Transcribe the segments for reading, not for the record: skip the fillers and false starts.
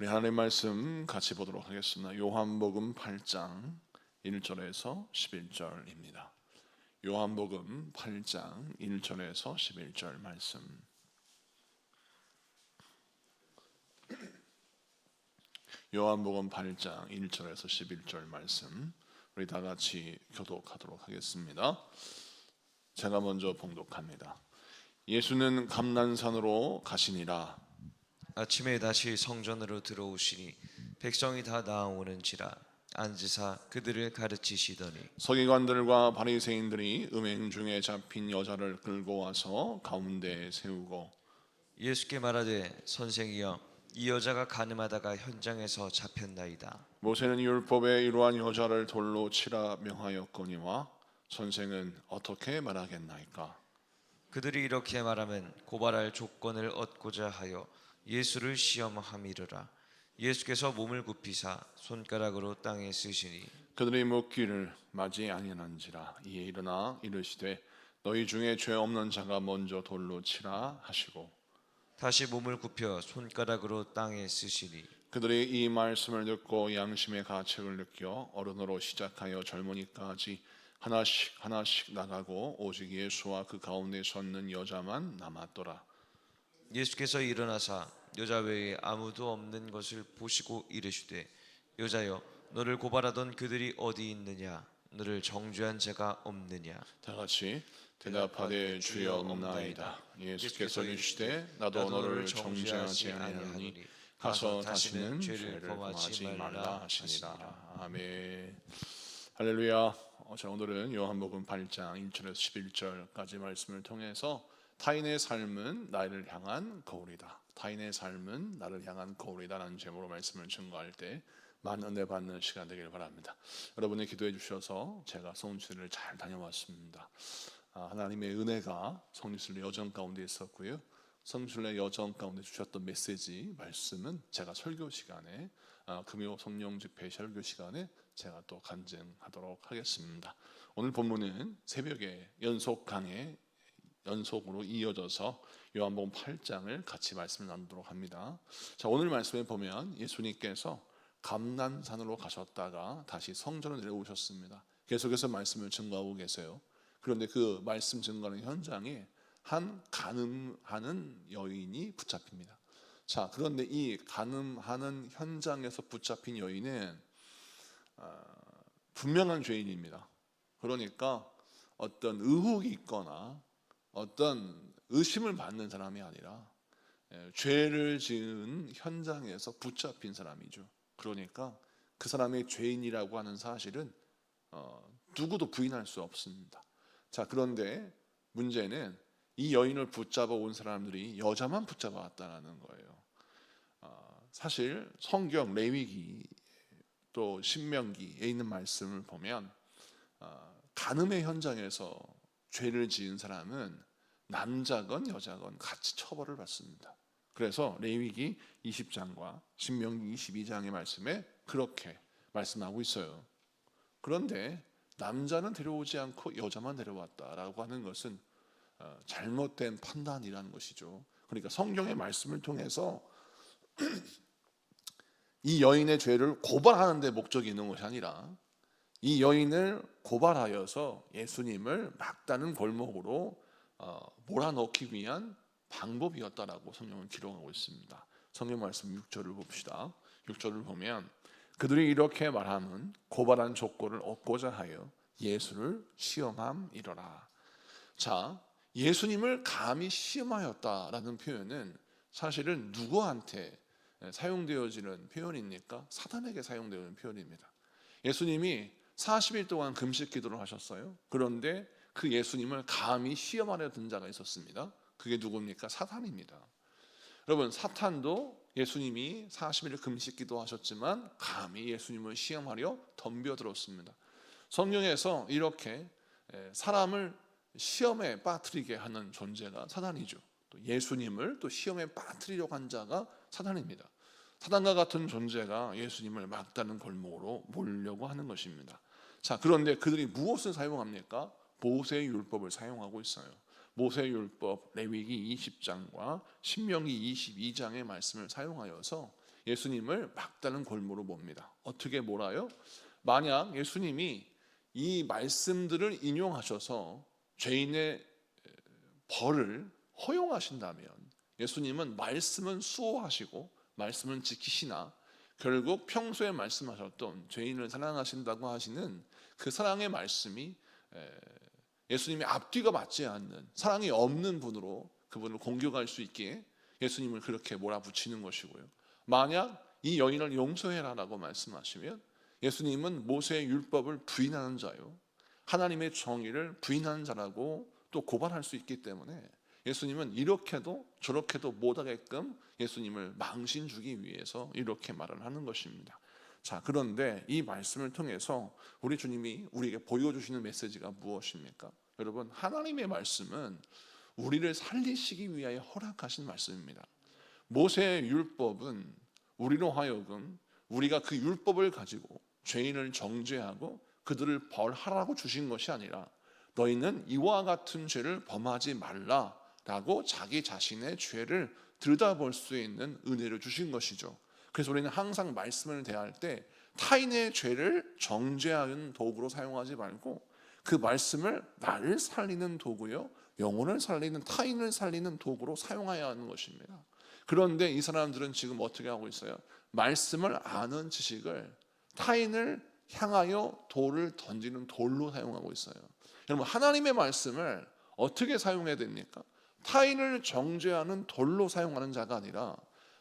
우리 하나님의 말씀 같이 보도록 하겠습니다. 요한복음 8장 1절에서 11절입니다. 요한복음 8장 1절에서 11절 말씀. 요한복음 8장 1절에서 11절 말씀 우리 다 같이 교독하도록 하겠습니다. 제가 먼저 봉독합니다. 예수는 감난산으로 가시니라. 아침에 다시 성전으로 들어오시니 백성이 다 나오는지라 앉으사 그들을 가르치시더니 서기관들과 바리새인들이 음행 중에 잡힌 여자를 끌고 와서 가운데에 세우고 예수께 말하되 선생이여 이 여자가 간음하다가 현장에서 잡혔나이다. 모세는 율법에 이러한 여자를 돌로 치라 명하였거니와 선생은 어떻게 말하겠나이까? 그들이 이렇게 말하면 고발할 조건을 얻고자 하여 예수를 시험함이르라. 예수께서 몸을 굽히사 손가락으로 땅에 쓰시니 그들이 묻기를 맞이 아니하는지라. 이에 일어나 이르시되 너희 중에 죄 없는 자가 먼저 돌로 치라 하시고 다시 몸을 굽혀 손가락으로 땅에 쓰시니 그들이 이 말씀을 듣고 양심의 가책을 느껴 어른으로 시작하여 젊은이까지 하나씩 나가고 오직 예수와 그 가운데 섰는 여자만 남았더라. 예수께서 일어나사 여자 외에 아무도 없는 것을 보시고 이르시되 여자여 너를 고발하던 그들이 어디 있느냐? 너를 정죄한 자가 없느냐? 다 같이 대답하되 주여 없나이다. 예수께서 이르시되 나도 너를 정죄하지 아니하니 가서 다시는 죄를 범하지 말라 하시니라. 아멘. 할렐루야. 자, 오늘은 요한복음 8장 1절에서 11절까지 말씀을 통해서 타인의 삶은 나를 향한 거울이다. 타인의 삶은 나를 향한 거울이다라는 제목으로 말씀을 증거할 때 많은 은혜 받는 시간 되길 바랍니다. 여러분이 기도해 주셔서 제가 성지순례를 잘 다녀왔습니다. 하나님의 은혜가 성지순례 여정 가운데 있었고요. 성지순례 여정 가운데 주셨던 메시지 말씀은 제가 설교 시간에 금요 성령 집회 설교 시간에 제가 또 간증하도록 하겠습니다. 오늘 본문은 새벽에 연속 강의 연속으로 이어져서 요한복음 8장을 같이 말씀을 나누도록 합니다. 자, 오늘 말씀에 보면 예수님께서 감난산으로 가셨다가 다시 성전으로 내려오셨습니다. 계속해서 말씀을 증거하고 계세요. 그런데 그 말씀 증거하는 현장에 한 간음하는 여인이 붙잡힙니다. 자, 그런데 이 간음하는 현장에서 붙잡힌 여인은 분명한 죄인입니다. 그러니까 어떤 의혹이 있거나 어떤 의심을 받는 사람이 아니라 죄를 지은 현장에서 붙잡힌 사람이죠. 그러니까 그 사람이 죄인이라고 하는 사실은 누구도 부인할 수 없습니다. 자, 그런데 문제는 이 여인을 붙잡아 온 사람들이 여자만 붙잡아 왔다는 거예요. 사실 성경 레위기 또 신명기에 있는 말씀을 보면 간음의 현장에서 죄를 지은 사람은 남자건 여자건 같이 처벌을 받습니다. 그래서 레위기 20장과 신명기 22장의 말씀에 그렇게 말씀하고 있어요. 그런데 남자는 데려오지 않고 여자만 데려왔다라고 하는 것은 잘못된 판단이라는 것이죠. 그러니까 성경의 말씀을 통해서 이 여인의 죄를 고발하는 데 목적이 있는 것이 아니라 이 여인을 고발하여서 예수님을 막다른 골목으로 몰아넣기 위한 방법이었다라고 성경은 기록하고 있습니다. 성경 말씀 6절을 봅시다. 6절을 보면 그들이 이렇게 말하면 고발한 조건을 얻고자 하여 예수를 시험함이러라. 자, 예수님을 감히 시험하였다라는 표현은 사실은 누구한테 사용되어지는 표현입니까? 사단에게 사용되는 표현입니다. 예수님이 40일 동안 금식 기도를 하셨어요. 그런데 그 예수님을 감히 시험하려 든 자가 있었습니다. 그게 누굽니까? 사탄입니다. 여러분, 사탄도 예수님이 40일 금식 기도하셨지만 감히 예수님을 시험하려 덤벼들었습니다. 성경에서 이렇게 사람을 시험에 빠뜨리게 하는 존재가 사탄이죠. 또 예수님을 또 시험에 빠뜨리려고 한 자가 사탄입니다. 사탄과 같은 존재가 예수님을 막다른 골목으로 몰려고 하는 것입니다. 자, 그런데 그들이 무엇을 사용합니까? 모세의 율법을 사용하고 있어요. 모세의 율법 레위기 20장과 신명기 22장의 말씀을 사용하여서 예수님을 막다른 골무로 몹니다. 어떻게 몰아요? 만약 예수님이 이 말씀들을 인용하셔서 죄인의 벌을 허용하신다면 예수님은 말씀은 수호하시고 말씀은 지키시나 결국 평소에 말씀하셨던 죄인을 사랑하신다고 하시는 그 사랑의 말씀이 예수님의 앞뒤가 맞지 않는 사랑이 없는 분으로 그분을 공격할 수 있게 예수님을 그렇게 몰아붙이는 것이고요. 만약 이 여인을 용서해라라고 말씀하시면 예수님은 모세의 율법을 부인하는 자요, 하나님의 정의를 부인하는 자라고 또 고발할 수 있기 때문에 예수님은 이렇게도 저렇게도 못하게끔 예수님을 망신 주기 위해서 이렇게 말을 하는 것입니다. 자, 그런데 이 말씀을 통해서 우리 주님이 우리에게 보여주시는 메시지가 무엇입니까? 여러분, 하나님의 말씀은 우리를 살리시기 위하여 허락하신 말씀입니다. 모세의 율법은 우리로 하여금 우리가 그 율법을 가지고 죄인을 정죄하고 그들을 벌하라고 주신 것이 아니라 너희는 이와 같은 죄를 범하지 말라라고 자기 자신의 죄를 들여다볼 수 있는 은혜를 주신 것이죠. 그래서 우리는 항상 말씀을 대할 때 타인의 죄를 정죄하는 도구로 사용하지 말고 그 말씀을 나를 살리는 도구요, 영혼을 살리는, 타인을 살리는 도구로 사용해야 하는 것입니다. 그런데 이 사람들은 지금 어떻게 하고 있어요? 말씀을 아는 지식을 타인을 향하여 돌을 던지는 돌로 사용하고 있어요. 여러분, 하나님의 말씀을 어떻게 사용해야 됩니까? 타인을 정죄하는 돌로 사용하는 자가 아니라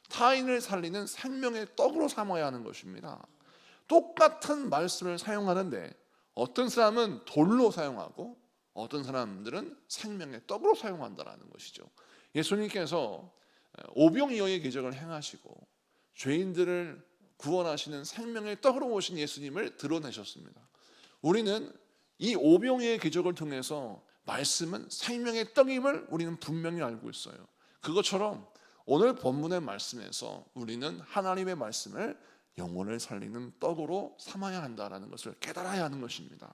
타인을 살리는 생명의 떡으로 삼아야 하는 것입니다. 똑같은 말씀을 사용하는데 어떤 사람은 돌로 사용하고 어떤 사람들은 생명의 떡으로 사용한다라는 것이죠. 예수님께서 오병이어의 기적을 행하시고 죄인들을 구원하시는 생명의 떡으로 오신 예수님을 드러내셨습니다. 우리는 이 오병이어의 기적을 통해서 말씀은 생명의 떡임을 우리는 분명히 알고 있어요. 그것처럼 오늘 본문의 말씀에서 우리는 하나님의 말씀을 영혼을 살리는 떡으로 삼아야 한다는 것을 깨달아야 하는 것입니다.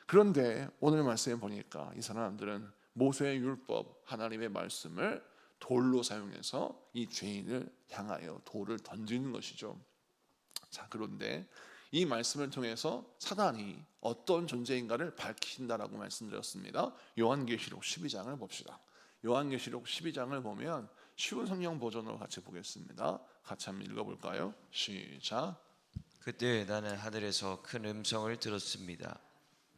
그런데 오늘 말씀에 보니까 이 사람들은 모세의 율법, 하나님의 말씀을 돌로 사용해서 이 죄인을 향하여 돌을 던지는 것이죠. 자, 그런데 이 말씀을 통해서 사단이 어떤 존재인가를 밝힌다라고 말씀드렸습니다. 요한계시록 12장을 봅시다. 요한계시록 12장을 보면 쉬운 성경 버전으로 같이 보겠습니다. 같이 한번 읽어볼까요? 시작. 그때 나는 하늘에서 큰 음성을 들었습니다.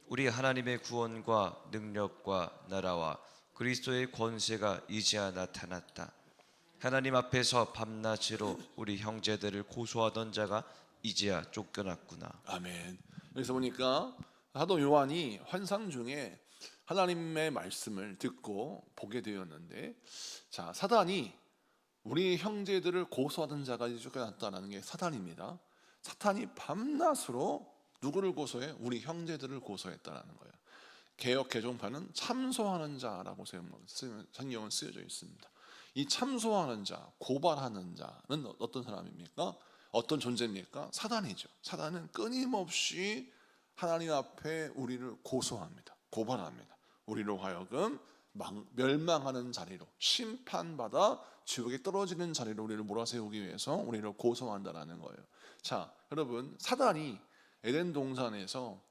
우리 하나님의 구원과 능력과 나라와 그리스도의 권세가 이제야 나타났다. 하나님 앞에서 밤낮으로 우리 형제들을 고소하던 자가 이제야 쫓겨났구나. 아멘. 여기서 보니까 사도 요한이 환상 중에 하나님의 말씀을 듣고 보게 되었는데, 자, 사단이 우리 형제들을 고소하던 자가 이제 쫓겨났다는 게 사단입니다. 사탄이 밤낮으로 누구를 고소해? 우리 형제들을 고소했다라는 거예요. 개역 개정판은 참소하는 자라고 성경은 쓰여져 있습니다. 이 참소하는 자, 고발하는 자는 어떤 사람입니까? 어떤 존재입니까? 사단이죠. 사단은 끊임없이 하나님 앞에 우리를 고소합니다. 고발합니다. 우리로 하여금 멸망하는 자리로, 심판받아 지옥에 떨어지는 자리로 우리를 몰아세우기 위해서 우리를 고소한다라는 거예요. 자, 여러분, 사단이 에덴 동산에서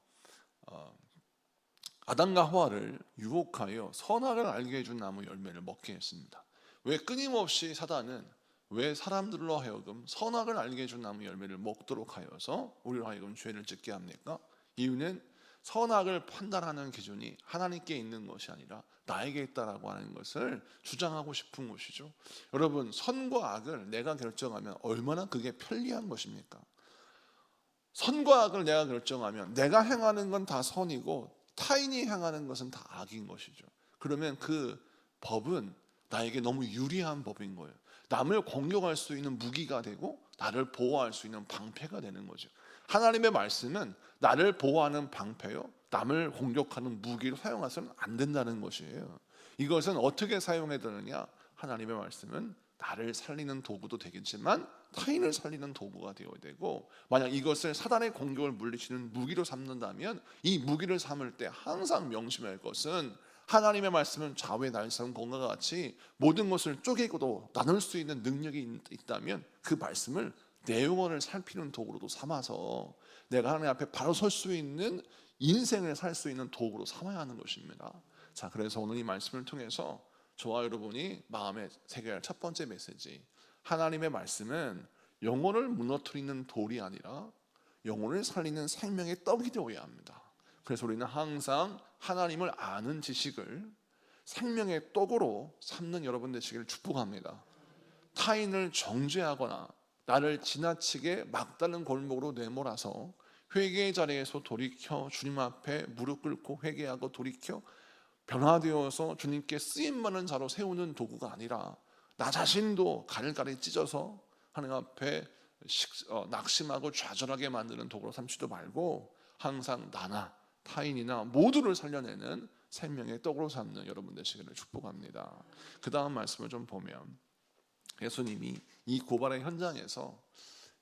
아담과 하와를 유혹하여 선악을 알게 해준 나무 열매를 먹게 했습니다. 왜 끊임없이 사단은 왜 사람들로 하여금 선악을 알게 해준 나무 열매를 먹도록 하여서 우리로 하여금 죄를 짓게 합니까? 이유는 선악을 판단하는 기준이 하나님께 있는 것이 아니라 나에게 있다라고 하는 것을 주장하고 싶은 것이죠. 여러분, 선과 악을 내가 결정하면 얼마나 그게 편리한 것입니까? 선과 악을 내가 결정하면 내가 행하는 건 다 선이고 타인이 행하는 것은 다 악인 것이죠. 그러면 그 법은 나에게 너무 유리한 법인 거예요. 남을 공격할 수 있는 무기가 되고 나를 보호할 수 있는 방패가 되는 거죠. 하나님의 말씀은 나를 보호하는 방패요, 남을 공격하는 무기로 사용해서는 안 된다는 것이에요. 이것은 어떻게 사용해야 되느냐? 하나님의 말씀은 나를 살리는 도구도 되겠지만 타인을 살리는 도구가 되어야 되고, 만약 이것을 사단의 공격을 물리치는 무기로 삼는다면 이 무기를 삼을 때 항상 명심할 것은 하나님의 말씀은 좌우의 날선 검과 같이 모든 것을 쪼개고도 나눌 수 있는 능력이 있다면 그 말씀을 내 영혼을 살피는 도구로도 삼아서 내가 하나님 앞에 바로 설 수 있는 인생을 살 수 있는 도구로 삼아야 하는 것입니다. 자, 그래서 오늘 이 말씀을 통해서 저와 여러분이 마음에 새겨야 할 첫 번째 메시지, 하나님의 말씀은 영혼을 무너뜨리는 돌이 아니라 영혼을 살리는 생명의 떡이 되어야 합니다. 그래서 우리는 항상 하나님을 아는 지식을 생명의 떡으로 삼는 여러분 되시기를 축복합니다. 타인을 정죄하거나 나를 지나치게 막다른 골목으로 내몰아서 회개의 자리에서 돌이켜 주님 앞에 무릎 꿇고 회개하고 돌이켜 변화되어서 주님께 쓰임받는 자로 세우는 도구가 아니라 나 자신도 가릴가리 찢어서 하나님 앞에 낙심하고 좌절하게 만드는 도구로 삼지도 말고 항상 나나 타인이나 모두를 살려내는 생명의 떡으로 삼는 여러분 되시기를 축복합니다. 그 다음 말씀을 좀 보면 예수님이 이 고발의 현장에서,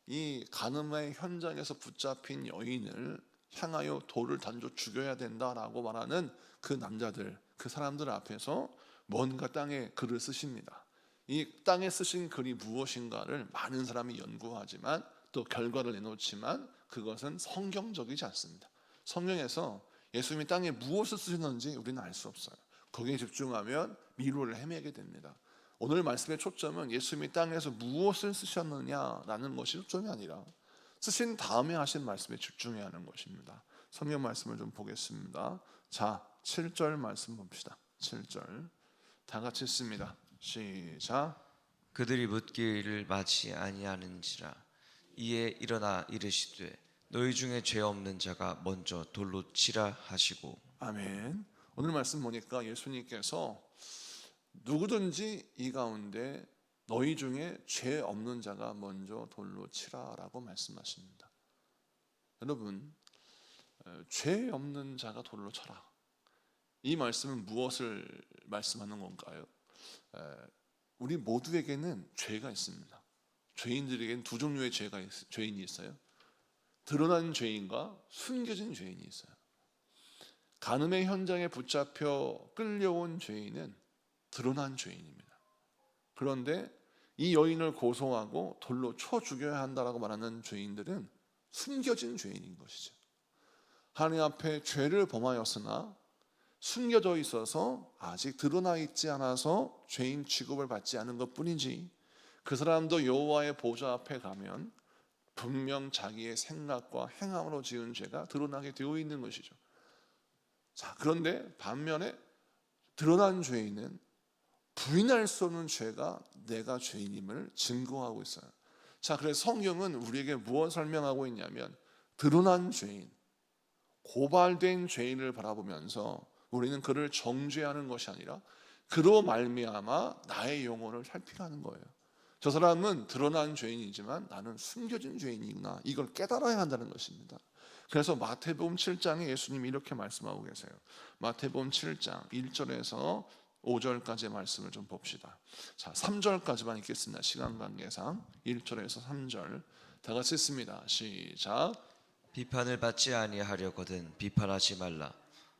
이 간음의 현장에서 붙잡힌 여인을 향하여 돌을 던져 죽여야 된다라고 말하는 그 남자들, 그 사람들 앞에서 뭔가 땅에 글을 쓰십니다. 이 땅에 쓰신 글이 무엇인가를 많은 사람이 연구하지만 또 결과를 내놓지만 그것은 성경적이지 않습니다. 성경에서 예수님이 땅에 무엇을 쓰셨는지 우리는 알 수 없어요. 거기에 집중하면 미로를 헤매게 됩니다. 오늘 말씀의 초점은 예수님이 땅에서 무엇을 쓰셨느냐라는 것이 초점이 아니라 쓰신 다음에 하신 말씀에 집중해야 하는 것입니다. 성경 말씀을 좀 보겠습니다. 자, 7절 말씀 봅시다. 7절 다 같이 읽습니다. 시작. 그들이 묻기를 마치 아니하는지라 이에 일어나 이르시되 너희 중에 죄 없는 자가 먼저 돌로 치라 하시고. 아멘. 오늘 말씀 보니까 예수님께서 누구든지 이 가운데 너희 중에 죄 없는 자가 먼저 돌로 치라라고 말씀하십니다. 여러분, 죄 없는 자가 돌로 쳐라. 이 말씀은 무엇을 말씀하는 건가요? 우리 모두에게는 죄가 있습니다. 죄인들에게는 두 종류의 죄인이 있어요. 드러난 죄인과 숨겨진 죄인이 있어요. 간음의 현장에 붙잡혀 끌려온 죄인은 드러난 죄인입니다. 그런데 이 여인을 고소하고 돌로 쳐 죽여야 한다라고 말하는 죄인들은 숨겨진 죄인인 것이죠. 하나님 앞에 죄를 범하였으나 숨겨져 있어서 아직 드러나 있지 않아서 죄인 취급을 받지 않은 것뿐이지, 그 사람도 여호와의 보좌 앞에 가면 분명 자기의 생각과 행함으로 지은 죄가 드러나게 되어 있는 것이죠. 자, 그런데 반면에 드러난 죄인은 부인할 수 없는 죄가 내가 죄인임을 증거하고 있어요. 자, 그래서 성경은 우리에게 무엇을 설명하고 있냐면 드러난 죄인, 고발된 죄인을 바라보면서 우리는 그를 정죄하는 것이 아니라 그로 말미암아 나의 영혼을 살피라는 거예요. 저 사람은 드러난 죄인이지만 나는 숨겨진 죄인이구나, 이걸 깨달아야 한다는 것입니다. 그래서 마태복음 7장에 예수님이 이렇게 말씀하고 계세요. 마태복음 7장 1절에서 5절까지의 말씀을 좀 봅시다. 자, 3절까지만 읽겠습니다. 시간 관계상 1절에서 3절 다 같이 읽습니다. 시작. 비판을 받지 아니하려거든 비판하지 말라.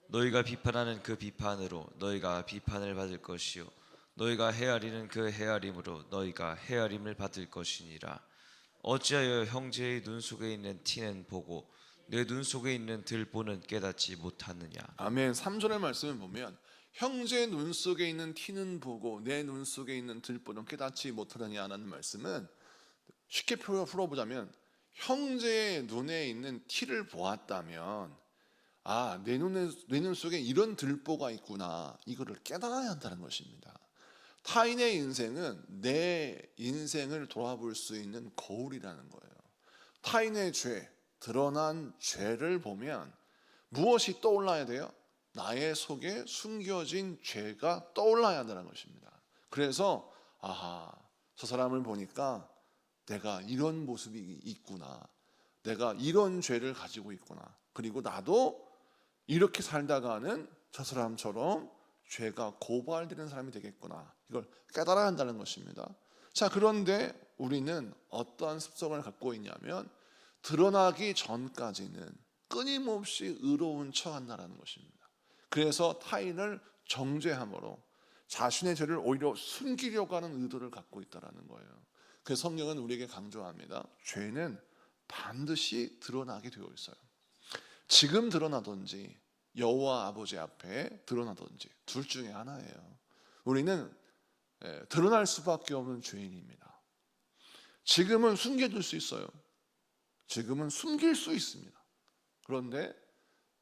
너희가 비판하는 그 비판으로 너희가 비판을 받을 것이요 너희가 헤아리는 그 헤아림으로 너희가 헤아림을 받을 것이니라. 어찌하여 형제의 눈 속에 있는 티는 보고 내 눈 속에 있는 들보는 깨닫지 못하느냐. 아멘. 3절의 말씀을 보면 형제의 눈 속에 있는 티는 보고 내 눈 속에 있는 들보는 깨닫지 못하느냐라는 말씀은 쉽게 풀어보자면 형제의 눈에 있는 티를 보았다면 내 눈 속에 이런 들보가 있구나, 이거를 깨달아야 한다는 것입니다. 타인의 인생은 내 인생을 돌아볼 수 있는 거울이라는 거예요. 타인의 죄, 드러난 죄를 보면 무엇이 떠올라야 돼요? 나의 속에 숨겨진 죄가 떠올라야 한다는 것입니다. 그래서 저 사람을 보니까 내가 이런 모습이 있구나, 내가 이런 죄를 가지고 있구나, 그리고 나도 이렇게 살다가는 저 사람처럼 죄가 고발되는 사람이 되겠구나, 이걸 깨달아야 한다는 것입니다. 자, 그런데 우리는 어떠한 습성을 갖고 있냐면 드러나기 전까지는 끊임없이 의로운 척한다는 것입니다. 그래서 타인을 정죄함으로 자신의 죄를 오히려 숨기려고 하는 의도를 갖고 있다는 거예요. 그 성경은 우리에게 강조합니다. 죄는 반드시 드러나게 되어 있어요. 지금 드러나든지 여호와 아버지 앞에 드러나든지 둘 중에 하나예요. 우리는 드러날 수밖에 없는 죄인입니다. 지금은 숨겨질 수 있어요. 지금은 숨길 수 있습니다. 그런데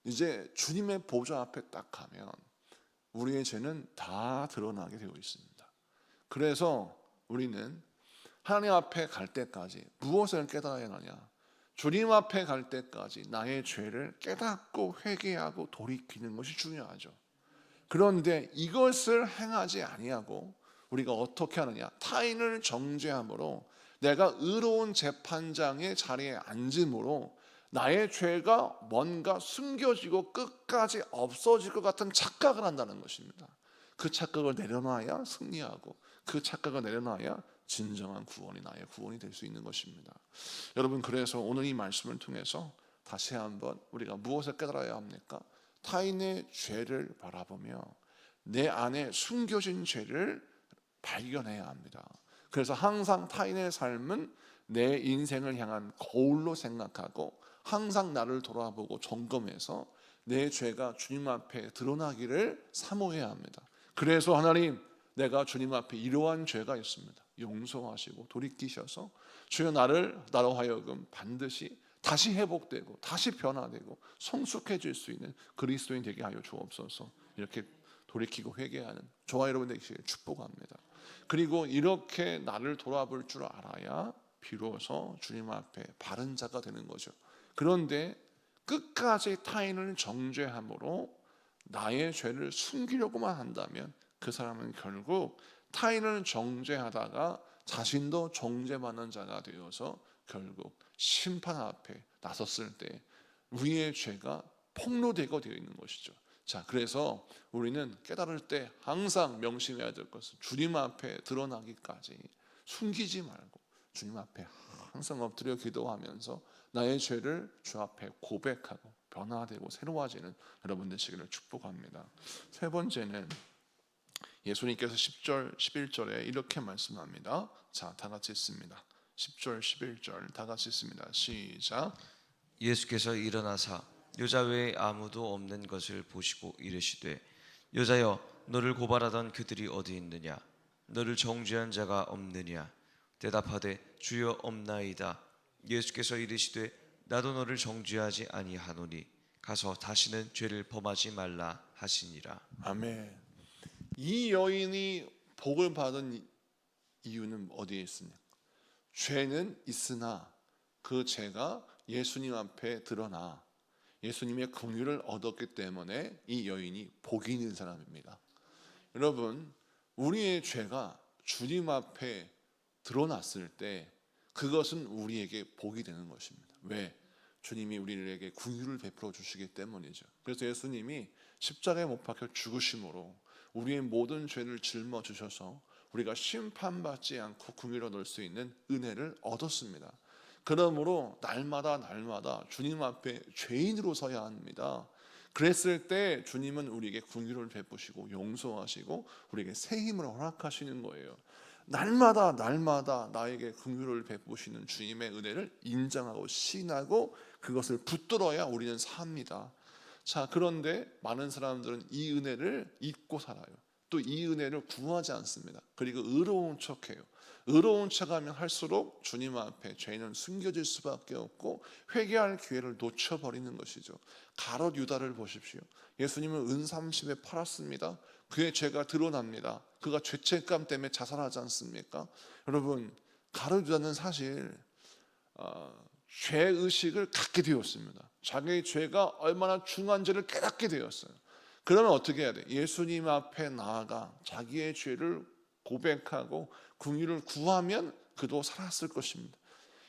이제 주님의 보좌 앞에 딱 가면 우리의 죄는 다 드러나게 되어 있습니다. 그래서 우리는 하나님 앞에 갈 때까지 무엇을 깨달아야 하냐? 주님 앞에 갈 때까지 나의 죄를 깨닫고 회개하고 돌이키는 것이 중요하죠. 그런데 이것을 행하지 아니하고 우리가 어떻게 하느냐? 타인을 정죄함으로 내가 의로운 재판장의 자리에 앉음으로 나의 죄가 뭔가 숨겨지고 끝까지 없어질 것 같은 착각을 한다는 것입니다. 그 착각을 내려놔야 승리하고 그 착각을 내려놔야 진정한 구원이 나의 구원이 될 수 있는 것입니다. 여러분, 그래서 오늘 이 말씀을 통해서 다시 한번 우리가 무엇을 깨달아야 합니까? 타인의 죄를 바라보며 내 안에 숨겨진 죄를 발견해야 합니다. 그래서 항상 타인의 삶은 내 인생을 향한 거울로 생각하고 항상 나를 돌아보고 점검해서 내 죄가 주님 앞에 드러나기를 사모해야 합니다. 그래서 하나님, 내가 주님 앞에 이러한 죄가 있습니다. 용서하시고 돌이키셔서 주여 나로 하여금 반드시 다시 회복되고 다시 변화되고 성숙해질 수 있는 그리스도인 되게 하여 주옵소서. 이렇게 돌이키고 회개하는 저와 여러분 되시길 축복합니다. 그리고 이렇게 나를 돌아볼 줄 알아야 비로소 주님 앞에 바른 자가 되는 거죠. 그런데 끝까지 타인을 정죄함으로 나의 죄를 숨기려고만 한다면 그 사람은 결국 타인을 정죄하다가 자신도 정죄받는 자가 되어서 결국 심판 앞에 나섰을 때 우리의 죄가 폭로되고 되어 있는 것이죠. 자, 그래서 우리는 깨달을 때 항상 명심해야 될 것은 주님 앞에 드러나기까지 숨기지 말고 주님 앞에 항상 엎드려 기도하면서 나의 죄를 주 앞에 고백하고 변화되고 새로워지는 여러분 되시기를 축복합니다. 세 번째는 예수님께서 10절 11절에 이렇게 말씀합니다. 자, 다 같이 읽습니다. 10절 11절 다 같이 읽습니다. 시작. 예수께서 일어나사 여자 외에 아무도 없는 것을 보시고 이르시되 여자여 너를 고발하던 그들이 어디 있느냐? 너를 정죄한 자가 없느냐? 대답하되 주여 없나이다. 예수께서 이르시되 나도 너를 정죄하지 아니하노니 가서 다시는 죄를 범하지 말라 하시니라. 아멘. 이 여인이 복을 받은 이유는 어디에 있습니까? 죄는 있으나 그 죄가 예수님 앞에 드러나 예수님의 긍휼을 얻었기 때문에 이 여인이 복이 있는 사람입니다. 여러분, 우리의 죄가 주님 앞에 드러났을 때 그것은 우리에게 복이 되는 것입니다. 왜? 주님이 우리에게 긍휼을 베풀어 주시기 때문이죠. 그래서 예수님이 십자가에 못 박혀 죽으심으로 우리의 모든 죄를 짊어 주셔서 우리가 심판받지 않고 긍휼을 얻을 수 있는 은혜를 얻었습니다. 그러므로 날마다 주님 앞에 죄인으로 서야 합니다. 그랬을 때 주님은 우리에게 긍휼을 베푸시고 용서하시고 우리에게 새 힘을 허락하시는 거예요. 날마다 나에게 긍휼을 베푸시는 주님의 은혜를 인정하고 신하고 그것을 붙들어야 우리는 삽니다. 자, 그런데 많은 사람들은 이 은혜를 잊고 살아요. 또 이 은혜를 구하지 않습니다. 그리고 의로운 척해요. 의로운 척하면 할수록 주님 앞에 죄는 숨겨질 수밖에 없고 회개할 기회를 놓쳐버리는 것이죠. 가롯 유다를 보십시오. 예수님은 은 30에 팔았습니다. 그의 죄가 드러납니다. 그가 죄책감 때문에 자살하지 않습니까? 여러분, 가롯 유다는 사실 죄의식을 갖게 되었습니다. 자기의 죄가 얼마나 중한 죄를 깨닫게 되었어요. 그러면 어떻게 해야 돼? 예수님 앞에 나아가 자기의 죄를 고백하고 긍휼을 구하면 그도 살았을 것입니다.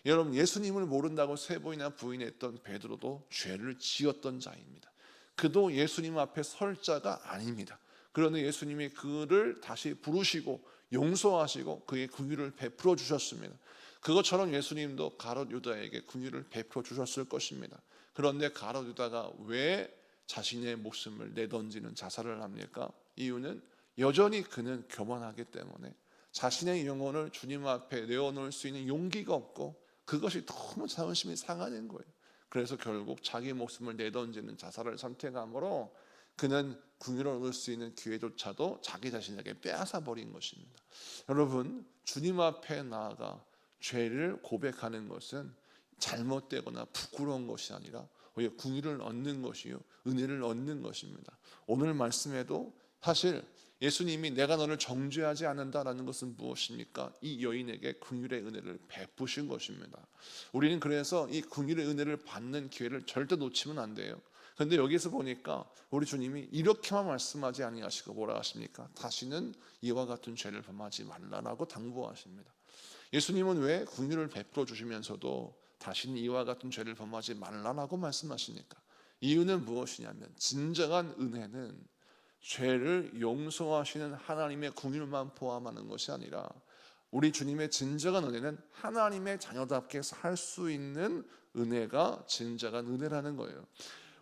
여러분, 예수님을 모른다고 세 번이나 부인했던 베드로도 죄를 지었던 자입니다. 그도 예수님 앞에 설 자가 아닙니다. 그런데 예수님이 그를 다시 부르시고 용서하시고 그의 긍휼을 베풀어 주셨습니다. 그것처럼 예수님도 가롯 유다에게 긍휼을 베풀어 주셨을 것입니다. 그런데 가롯 유다가 왜 자신의 목숨을 내던지는 자살을 합니까? 이유는 여전히 그는 교만하기 때문에 자신의 영혼을 주님 앞에 내어놓을 수 있는 용기가 없고 그것이 너무 자존심이 상하는 거예요. 그래서 결국 자기 목숨을 내던지는 자살을 선택함으로 그는 궁유를 얻을 수 있는 기회조차도 자기 자신에게 빼앗아 버린 것입니다. 여러분, 주님 앞에 나아가 죄를 고백하는 것은 잘못되거나 부끄러운 것이 아니라 오히려 궁유를 얻는 것이요, 은혜를 얻는 것입니다. 오늘 말씀에도 사실 예수님이 내가 너를 정죄하지 않는다라는 것은 무엇입니까? 이 여인에게 긍휼의 은혜를 베푸신 것입니다. 우리는 그래서 이 긍휼의 은혜를 받는 기회를 절대 놓치면 안 돼요. 그런데 여기서 보니까 우리 주님이 이렇게만 말씀하지 아니하시고 뭐라 하십니까? 다시는 이와 같은 죄를 범하지 말라라고 당부하십니다. 예수님은 왜 긍휼을 베풀어 주시면서도 다시는 이와 같은 죄를 범하지 말라라고 말씀하십니까? 이유는 무엇이냐면 진정한 은혜는 죄를 용서하시는 하나님의 긍휼만 포함하는 것이 아니라 우리 주님의 진정한 은혜는 하나님의 자녀답게 살 수 있는 은혜가 진정한 은혜라는 거예요.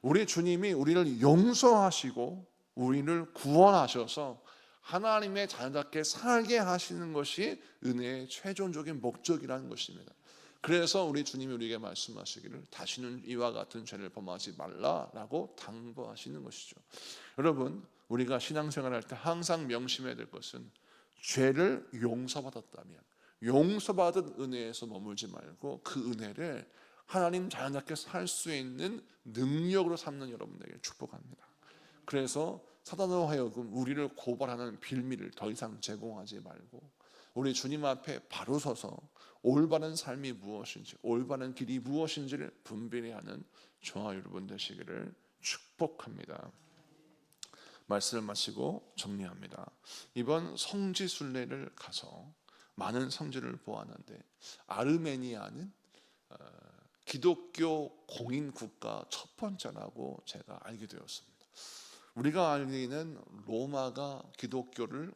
우리 주님이 우리를 용서하시고 우리를 구원하셔서 하나님의 자녀답게 살게 하시는 것이 은혜의 최종적인 목적이라는 것입니다. 그래서 우리 주님이 우리에게 말씀하시기를 다시는 이와 같은 죄를 범하지 말라라고 당부하시는 것이죠. 여러분, 우리가 신앙생활할 때 항상 명심해야 될 것은 죄를 용서받았다면 용서받은 은혜에서 머물지 말고 그 은혜를 하나님 자녀답게 살 수 있는 능력으로 삼는 여러분에게 축복합니다. 그래서 사단으로 하여금 우리를 고발하는 빌미를 더 이상 제공하지 말고 우리 주님 앞에 바로 서서 올바른 삶이 무엇인지 올바른 길이 무엇인지를 분별히 하는 저와 여러분 되시기를 축복합니다. 말씀을 마치고 정리합니다. 이번 성지 순례를 가서 많은 성지를 보았는데 아르메니아는 기독교 공인 국가 첫 번째라고 제가 알게 되었습니다. 우리가 알기는 로마가 기독교를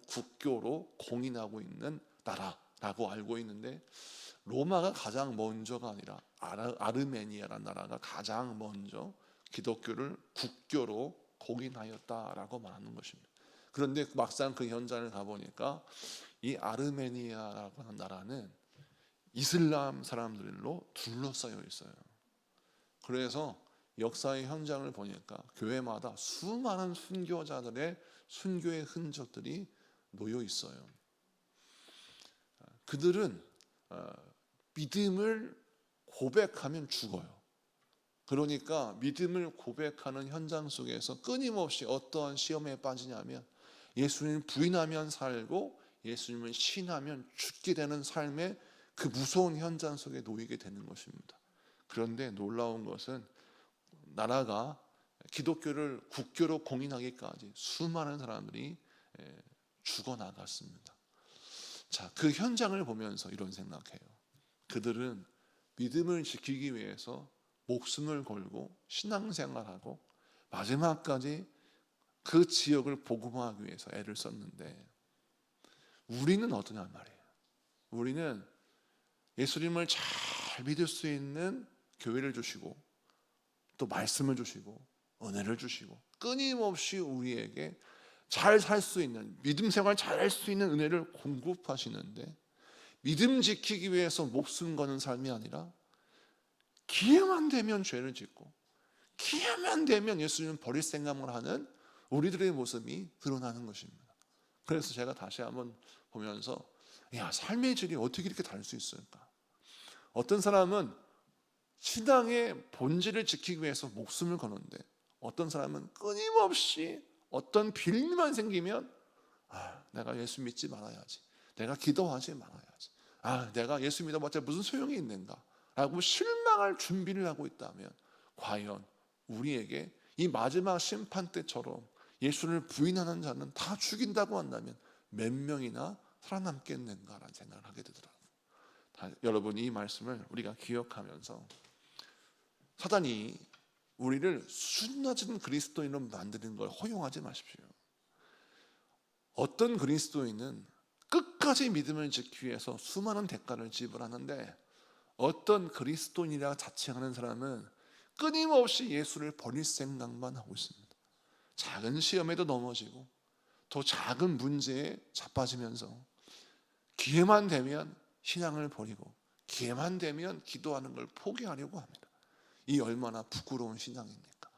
국교로 공인하고 있는 나라라고 알고 있는데 로마가 가장 먼저가 아니라 아르메니아라는 나라가 가장 먼저 기독교를 국교로 공인하였다라고 말하는 것입니다. 그런데 막상 그 현장을 가보니까 이 아르메니아라고 하는 나라는 이슬람 사람들로 둘러싸여 있어요. 그래서 역사의 현장을 보니까 교회마다 수많은 순교자들의 순교의 흔적들이 놓여 있어요. 그들은 믿음을 고백하면 죽어요. 그러니까 믿음을 고백하는 현장 속에서 끊임없이 어떠한 시험에 빠지냐면 예수님을 부인하면 살고 예수님을 신하면 죽게 되는 삶의 그 무서운 현장 속에 놓이게 되는 것입니다. 그런데 놀라운 것은 나라가 기독교를 국교로 공인하기까지 수많은 사람들이 죽어나갔습니다. 자, 그 현장을 보면서 이런 생각해요. 그들은 믿음을 지키기 위해서 목숨을 걸고 신앙생활하고 마지막까지 그 지역을 복음화하기 위해서 애를 썼는데 우리는 어떠냐 말이에요. 우리는 예수님을 잘 믿을 수 있는 교회를 주시고 또 말씀을 주시고 은혜를 주시고 끊임없이 우리에게 잘 살 수 있는 믿음 생활 잘 할 수 있는 은혜를 공급하시는데 믿음 지키기 위해서 목숨 거는 삶이 아니라 기회만 되면 죄를 짓고 기회만 되면 예수님을 버릴 생각을 하는 우리들의 모습이 드러나는 것입니다. 그래서 제가 다시 한번 보면서 삶의 질이 어떻게 이렇게 다를 수 있을까? 어떤 사람은 신앙의 본질을 지키기 위해서 목숨을 거는데 어떤 사람은 끊임없이 어떤 빌미만 생기면 내가 예수 믿지 말아야지, 내가 기도하지 말아야지, 내가 예수 믿어봤자 무슨 소용이 있는가 라고 실망할 준비를 하고 있다면 과연 우리에게 이 마지막 심판 때처럼 예수를 부인하는 자는 다 죽인다고 한다면 몇 명이나 살아남겠는가라는 생각을 하게 되더라고요. 여러분, 이 말씀을 우리가 기억하면서 사단이 우리를 수준 낮은 그리스도인으로 만드는 걸 허용하지 마십시오. 어떤 그리스도인은 끝까지 믿음을 지키기 위해서 수많은 대가를 지불하는데 어떤 그리스도인이라 자칭하는 사람은 끊임없이 예수를 버릴 생각만 하고 있습니다. 작은 시험에도 넘어지고 더 작은 문제에 자빠지면서 기회만 되면 신앙을 버리고 기회만 되면 기도하는 걸 포기하려고 합니다. 이 얼마나 부끄러운 신앙입니까?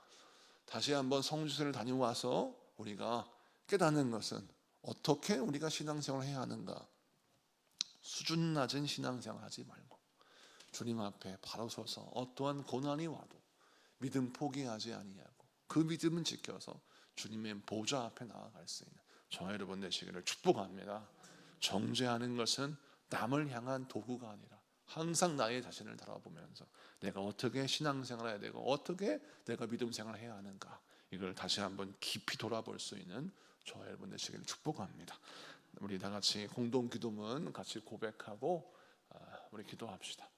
다시 한번 성지순을 다녀와서 우리가 깨닫는 것은 어떻게 우리가 신앙생활을 해야 하는가. 수준 낮은 신앙생활 하지 말고 주님 앞에 바로 서서 어떠한 고난이 와도 믿음 포기하지 아니하고 그 믿음은 지켜서 주님의 보좌 앞에 나아갈 수 있는 저와 여러분 되시기를 축복합니다. 정죄하는 것은 남을 향한 도구가 아니라 항상 나의 자신을 돌아보면서 내가 어떻게 신앙생활을 해야 되고 어떻게 내가 믿음생활을 해야 하는가, 이걸 다시 한번 깊이 돌아볼 수 있는 저와 여러분 되시기를 축복합니다. 우리 다 같이 공동 기도문 같이 고백하고 우리 기도합시다.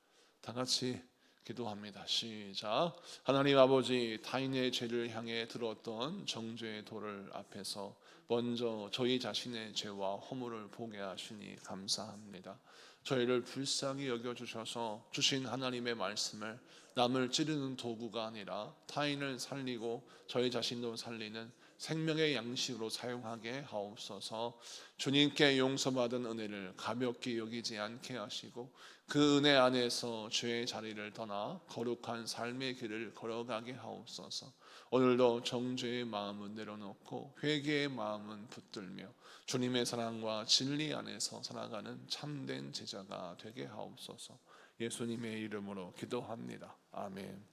다 같이 기도합니다. 시작. 하나님 아버지, 타인의 죄를 향해 들었던 정죄의 돌을 앞에서 먼저 저희 자신의 죄와 허물을 보게 하시니 감사합니다. 저희를 불쌍히 여겨주셔서 주신 하나님의 말씀을 남을 찌르는 도구가 아니라 타인을 살리고 저희 자신도 살리는 생명의 양식으로 사용하게 하옵소서. 주님께 용서받은 은혜를 가볍게 여기지 않게 하시고 그 은혜 안에서 죄의 자리를 떠나 거룩한 삶의 길을 걸어가게 하옵소서. 오늘도 정죄의 마음은 내려놓고 회개의 마음은 붙들며 주님의 사랑과 진리 안에서 살아가는 참된 제자가 되게 하옵소서. 예수님의 이름으로 기도합니다. 아멘.